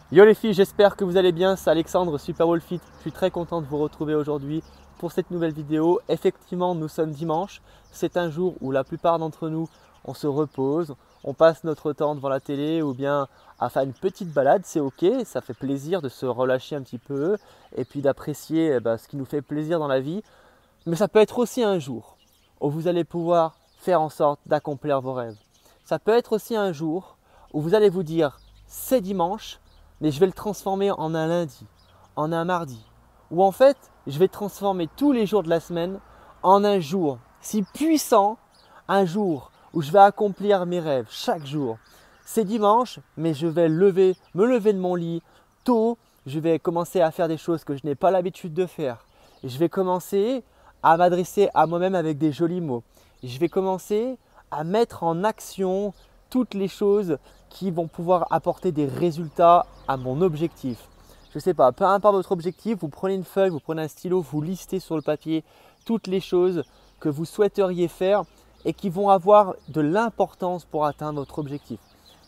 Yo les filles, j'espère que vous allez bien, c'est Alexandre, Super Wall Fit. Je suis très content de vous retrouver aujourd'hui pour cette nouvelle vidéo. Effectivement, nous sommes dimanche. C'est un jour où la plupart d'entre nous, on se repose, on passe notre temps devant la télé ou bien à faire une petite balade. C'est ok, ça fait plaisir de se relâcher un petit peu et puis d'apprécier ce qui nous fait plaisir dans la vie. Mais ça peut être aussi un jour où vous allez pouvoir faire en sorte d'accomplir vos rêves. Ça peut être aussi un jour où vous allez vous dire c'est dimanche, mais je vais le transformer en un lundi, en un mardi. Ou en fait, je vais transformer tous les jours de la semaine en un jour si puissant, un jour où je vais accomplir mes rêves chaque jour. C'est dimanche, mais je vais me lever de mon lit tôt. Je vais commencer à faire des choses que je n'ai pas l'habitude de faire. Et je vais commencer à m'adresser à moi-même avec des jolis mots. Et je vais commencer à mettre en action toutes les choses qui vont pouvoir apporter des résultats à mon objectif. Je ne sais pas, peu importe votre objectif, vous prenez une feuille, vous prenez un stylo, vous listez sur le papier toutes les choses que vous souhaiteriez faire et qui vont avoir de l'importance pour atteindre votre objectif.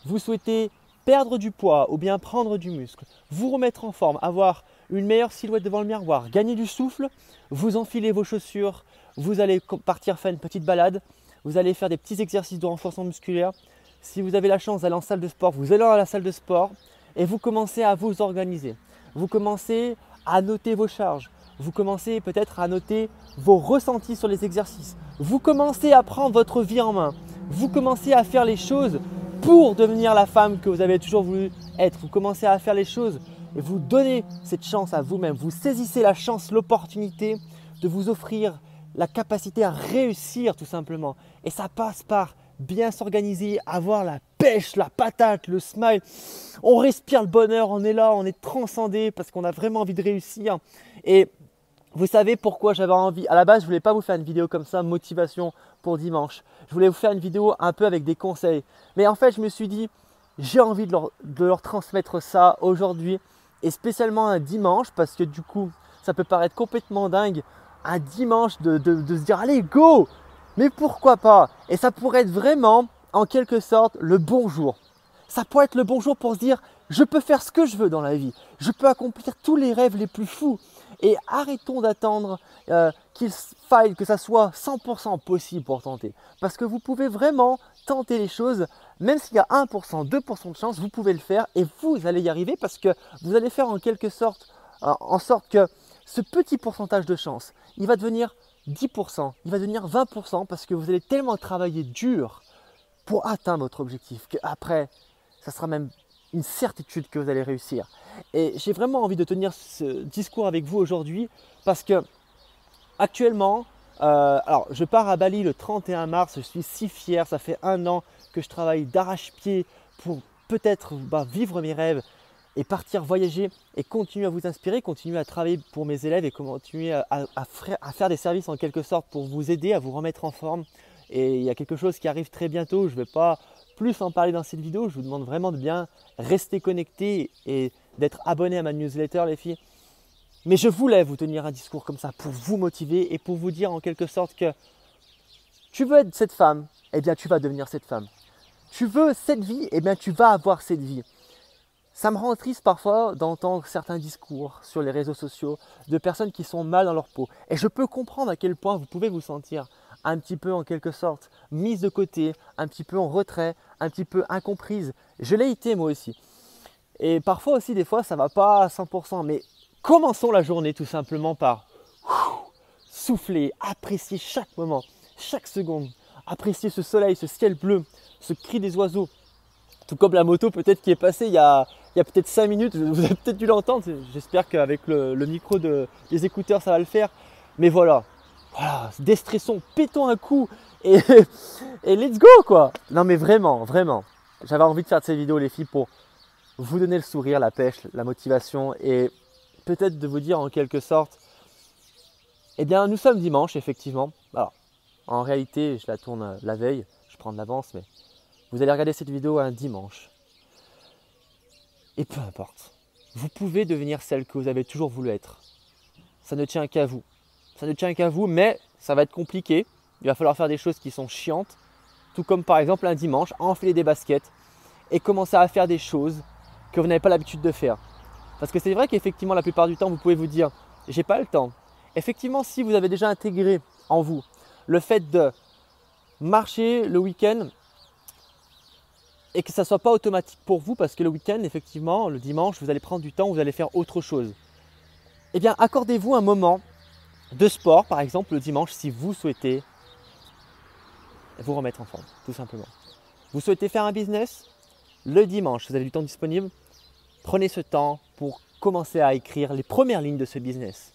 Vous souhaitez perdre du poids ou bien prendre du muscle, vous remettre en forme, avoir une meilleure silhouette devant le miroir, gagner du souffle, vous enfilez vos chaussures, vous allez partir faire une petite balade, vous allez faire des petits exercices de renforcement musculaire. Si vous avez la chance d'aller en salle de sport, vous allez à la salle de sport et vous commencez à vous organiser. Vous commencez à noter vos charges. Vous commencez peut-être à noter vos ressentis sur les exercices. Vous commencez à prendre votre vie en main. Vous commencez à faire les choses pour devenir la femme que vous avez toujours voulu être. Vous commencez à faire les choses et vous donnez cette chance à vous-même. Vous saisissez la chance, l'opportunité de vous offrir la capacité à réussir tout simplement. Et ça passe par bien s'organiser, avoir la pêche, la patate, le smile. On respire le bonheur, on est là, on est transcendé parce qu'on a vraiment envie de réussir. Et vous savez pourquoi j'avais envie. À la base, je ne voulais pas vous faire une vidéo comme ça, motivation pour dimanche. Je voulais vous faire une vidéo un peu avec des conseils. Mais en fait, je me suis dit, j'ai envie de leur transmettre ça aujourd'hui et spécialement un dimanche parce que du coup, ça peut paraître complètement dingue. Un dimanche de se dire, allez, go! Mais pourquoi pas? Et ça pourrait être vraiment, en quelque sorte, le bon jour. Ça pourrait être le bon jour pour se dire, je peux faire ce que je veux dans la vie. Je peux accomplir tous les rêves les plus fous. Et arrêtons d'attendre qu'il faille que ça soit 100% possible pour tenter. Parce que vous pouvez vraiment tenter les choses, même s'il y a 1%, 2% de chance, vous pouvez le faire et vous allez y arriver parce que vous allez faire en quelque sorte, en sorte que ce petit pourcentage de chance, il va devenir 10%, il va devenir 20% parce que vous allez tellement travailler dur pour atteindre votre objectif qu'après, ça sera même une certitude que vous allez réussir. Et j'ai vraiment envie de tenir ce discours avec vous aujourd'hui parce que actuellement, alors je pars à Bali le 31 mars, je suis si fier, ça fait 1 an que je travaille d'arrache-pied pour peut-être vivre mes rêves et partir voyager et continuer à vous inspirer, continuer à travailler pour mes élèves et continuer à faire des services en quelque sorte pour vous aider à vous remettre en forme. Et il y a quelque chose qui arrive très bientôt, je ne vais pas plus en parler dans cette vidéo, je vous demande vraiment de bien rester connecté et d'être abonné à ma newsletter les filles. Mais je voulais vous tenir un discours comme ça pour vous motiver et pour vous dire en quelque sorte que tu veux être cette femme, eh bien tu vas devenir cette femme. Tu veux cette vie, eh bien tu vas avoir cette vie. Ça me rend triste parfois d'entendre certains discours sur les réseaux sociaux de personnes qui sont mal dans leur peau. Et je peux comprendre à quel point vous pouvez vous sentir un petit peu en quelque sorte mise de côté, un petit peu en retrait, un petit peu incomprise. Je l'ai été moi aussi. Et parfois aussi, des fois, ça ne va pas à 100%. Mais commençons la journée tout simplement par souffler, apprécier chaque moment, chaque seconde. Apprécier ce soleil, ce ciel bleu, ce cri des oiseaux. Tout comme la moto peut-être qui est passée il y a peut-être 5 minutes, vous avez peut-être dû l'entendre, j'espère qu'avec le micro des écouteurs ça va le faire. Mais voilà, déstressons, pétons un coup et let's go quoi. Non mais vraiment, vraiment, j'avais envie de faire de cette vidéo les filles pour vous donner le sourire, la pêche, la motivation et peut-être de vous dire en quelque sorte, eh bien nous sommes dimanche effectivement. Alors en réalité je la tourne la veille, je prends de l'avance mais vous allez regarder cette vidéo un dimanche. Et peu importe, vous pouvez devenir celle que vous avez toujours voulu être. Ça ne tient qu'à vous. Ça ne tient qu'à vous, mais ça va être compliqué. Il va falloir faire des choses qui sont chiantes, tout comme par exemple un dimanche, enfiler des baskets et commencer à faire des choses que vous n'avez pas l'habitude de faire. Parce que c'est vrai qu'effectivement, la plupart du temps, vous pouvez vous dire « j'ai pas le temps ». Effectivement, si vous avez déjà intégré en vous le fait de marcher le week-end et que ça ne soit pas automatique pour vous parce que le week-end, effectivement, le dimanche, vous allez prendre du temps, vous allez faire autre chose. Eh bien, accordez-vous un moment de sport, par exemple le dimanche, si vous souhaitez vous remettre en forme, tout simplement. Vous souhaitez faire un business, le dimanche, vous avez du temps disponible, prenez ce temps pour commencer à écrire les premières lignes de ce business.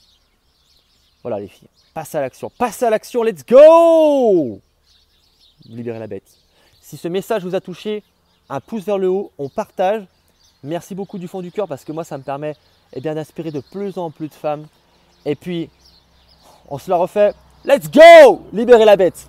Voilà les filles, passez à l'action, let's go! Libérez la bête. Si ce message vous a touché, un pouce vers le haut, on partage. Merci beaucoup du fond du cœur parce que moi ça me permet d'inspirer de plus en plus de femmes. Et puis, on se la refait. Let's go! Libérez la bête!